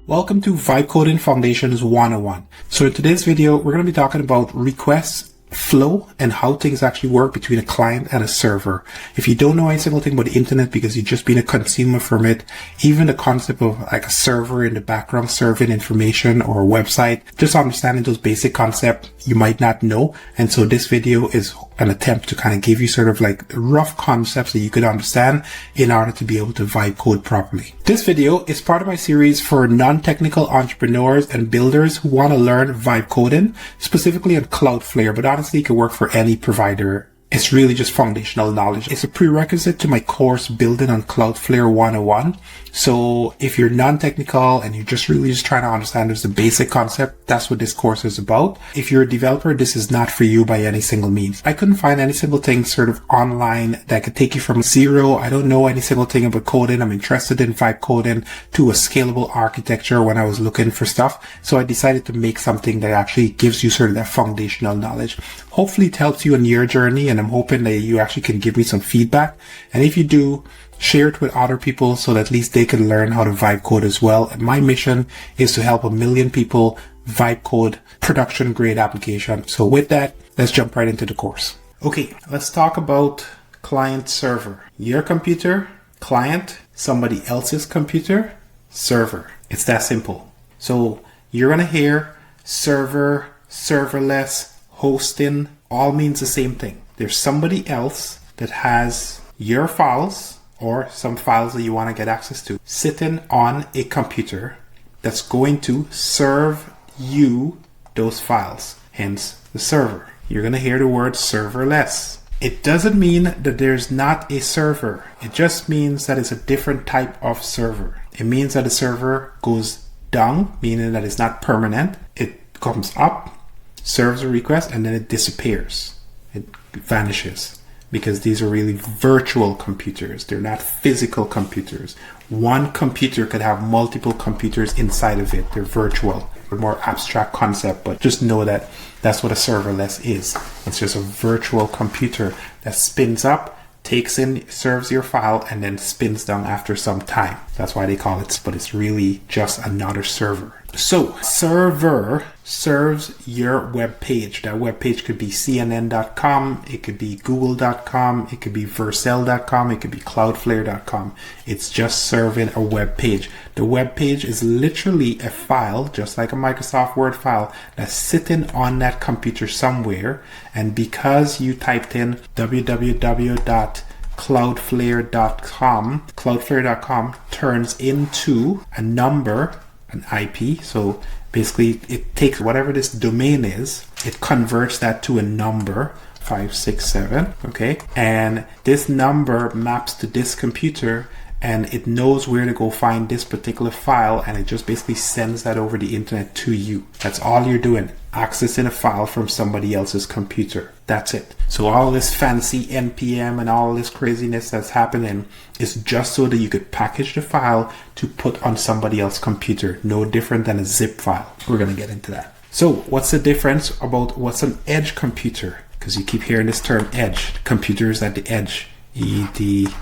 Welcome to Vibe Coding Foundations 101. So in today's video, we're going to be talking about requests, flow, and how things actually work between a client and a server. If you don't know any single thing about the internet because you've just been a consumer from it, even the concept of like a server in the background serving information or a website, just understanding those basic concepts you might not know. And so this video is an attempt to kind of give you sort of like rough concepts that you could understand in order to be able to vibe code properly. This video is part of my series for non-technical entrepreneurs and builders who want to learn vibe coding, specifically on Cloudflare, but honestly it can work for any provider. It's really just foundational knowledge. It's a prerequisite to my course Building on Cloudflare 101. So if you're non-technical and you're just really just trying to understand just the basic concept, that's what this course is about. If you're a developer, this is not for you by any single means. I couldn't find any single thing sort of online that could take you from zero. I don't know any single thing about coding. I'm interested in vibe coding to a scalable architecture when I was looking for stuff. So I decided to make something that actually gives you sort of that foundational knowledge. Hopefully it helps you on your journey, and I'm hoping that you actually can give me some feedback. And if you do, share it with other people so that at least they can learn how to vibe code as well. And my mission is to help 1 million people vibe code production grade application. So with that, let's jump right into the course. Okay, let's talk about client server. Your computer, client, somebody else's computer, server. It's that simple. So you're going to hear server, serverless, hosting, all means the same thing. There's somebody else that has your files or some files that you want to get access to sitting on a computer that's going to serve you those files, hence the server. You're going to hear the word serverless. It doesn't mean that there's not a server. It just means that it's a different type of server. It means that the server goes down, meaning that it's not permanent. It comes up, serves a request, and then it disappears. It vanishes. Because these are really virtual computers. They're not physical computers. One computer could have multiple computers inside of it. They're virtual. A more abstract concept, but just know that that's what a serverless is. It's just a virtual computer that spins up, takes in, serves your file, and then spins down after some time. That's why they call it, but it's really just another server. So server serves your web page. That web page could be CNN.com, it could be Google.com, it could be Vercel.com, it could be Cloudflare.com. It's just serving a web page. The web page is literally a file, just like a Microsoft Word file, that's sitting on that computer somewhere. And because you typed in www.cloudflare.com, Cloudflare.com turns into a number, an IP. So basically it takes whatever this domain is, it converts that to a number, 567, okay? And this number maps to this computer and it knows where to go find this particular file, and it just basically sends that over the internet to you. That's all you're doing, accessing a file from somebody else's computer. That's it. So all this fancy NPM and all this craziness that's happening is just so that you could package the file to put on somebody else's computer. No different than a zip file. We're going to get into that. So what's the difference about what's an edge computer? Because you keep hearing this term edge. Computers at the edge. EDGE.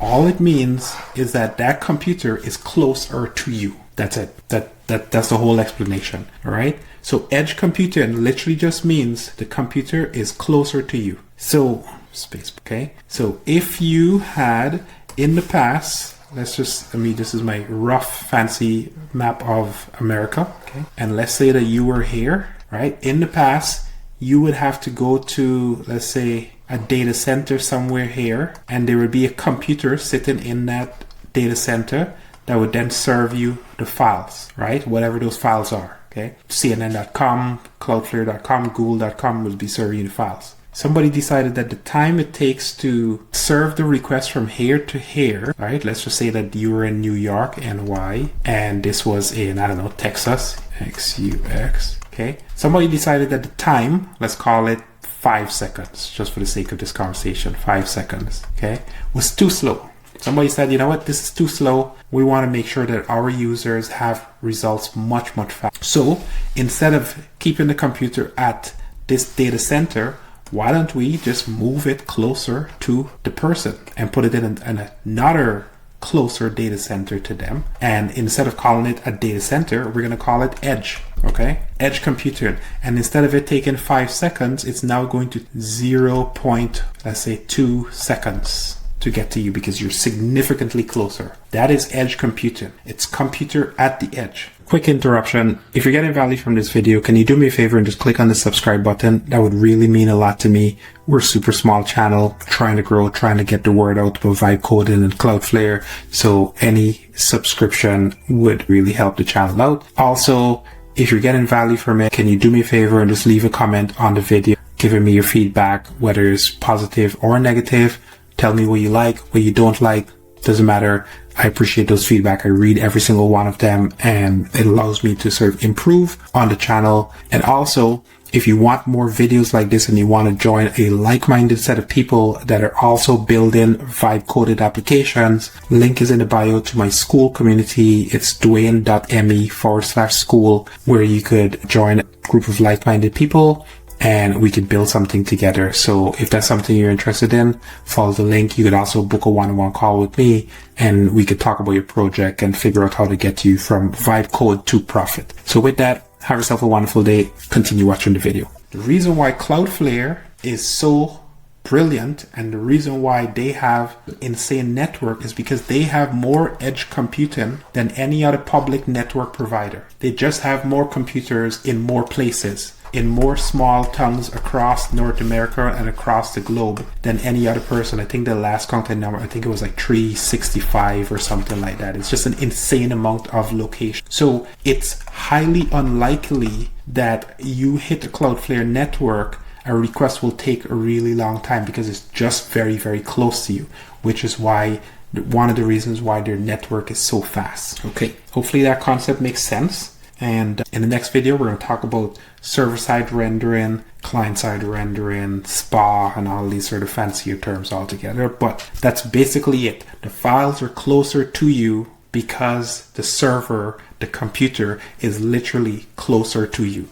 All it means is that that computer is closer to you. That's it. That's the whole explanation. All right. So edge computing literally just means the computer is closer to you. So space. Okay. So if you had in the past, this is my rough fancy map of America. Okay. And let's say that you were here, right? In the past, you would have to go to, let's say, a data center somewhere here, and there would be a computer sitting in that data center that would then serve you the files, right? Whatever those files are, okay? CNN.com, Cloudflare.com, Google.com would be serving you the files. Somebody decided that the time it takes to serve the request from here to here, right? Let's just say that you were in New York, NY, and this was in, I don't know, Texas, XUX, okay? Somebody decided that the time, let's call it 5 seconds, just for the sake of this conversation, 5 seconds, okay, was too slow. Somebody said, you know what, this is too slow. We want to make sure that our users have results much, much faster. So instead of keeping the computer at this data center, why don't we just move it closer to the person and put it in another closer data center to them. And instead of calling it a data center, we're going to call it edge. Okay, edge computing. And instead of it taking 5 seconds, it's now going to 0.2 seconds to get to you because you're significantly closer. That is edge computing. It's computer at the edge. Quick interruption. If you're getting value from this video, can you do me a favor and just click on the subscribe button? That would really mean a lot to me. We're a super small channel, trying to grow, trying to get the word out about vibe coding and Cloudflare. So any subscription would really help the channel out. Also, if you're getting value from it, can you do me a favor and just leave a comment on the video, giving me your feedback, whether it's positive or negative. Tell me what you like, what you don't like. Doesn't matter. I appreciate those feedback. I read every single one of them, and it allows me to sort of improve on the channel. And also, if you want more videos like this and you want to join a like-minded set of people that are also building vibe-coded applications, link is in the bio to my school community. It's dwain.me/school, where you could join a group of like-minded people and we could build something together. So if that's something you're interested in, follow the link. You could also book a one-on-one call with me and we could talk about your project and figure out how to get you from vibe code to profit. So with that, have yourself a wonderful day. Continue watching the video. The reason why Cloudflare is so brilliant and the reason why they have insane network is because they have more edge computing than any other public network provider. They just have more computers in more places, in more small towns across North America and across the globe than any other person. I think the last content number, I think it was like 365 or something like that. It's just an insane amount of location. So it's highly unlikely that you hit the Cloudflare network, a request will take a really long time because it's just very, very close to you, which is why one of the reasons why their network is so fast. Okay, hopefully that concept makes sense. And in the next video, we're going to talk about server-side rendering, client-side rendering, SPA, and all these sort of fancier terms altogether. But that's basically it. The files are closer to you because the server, the computer, is literally closer to you.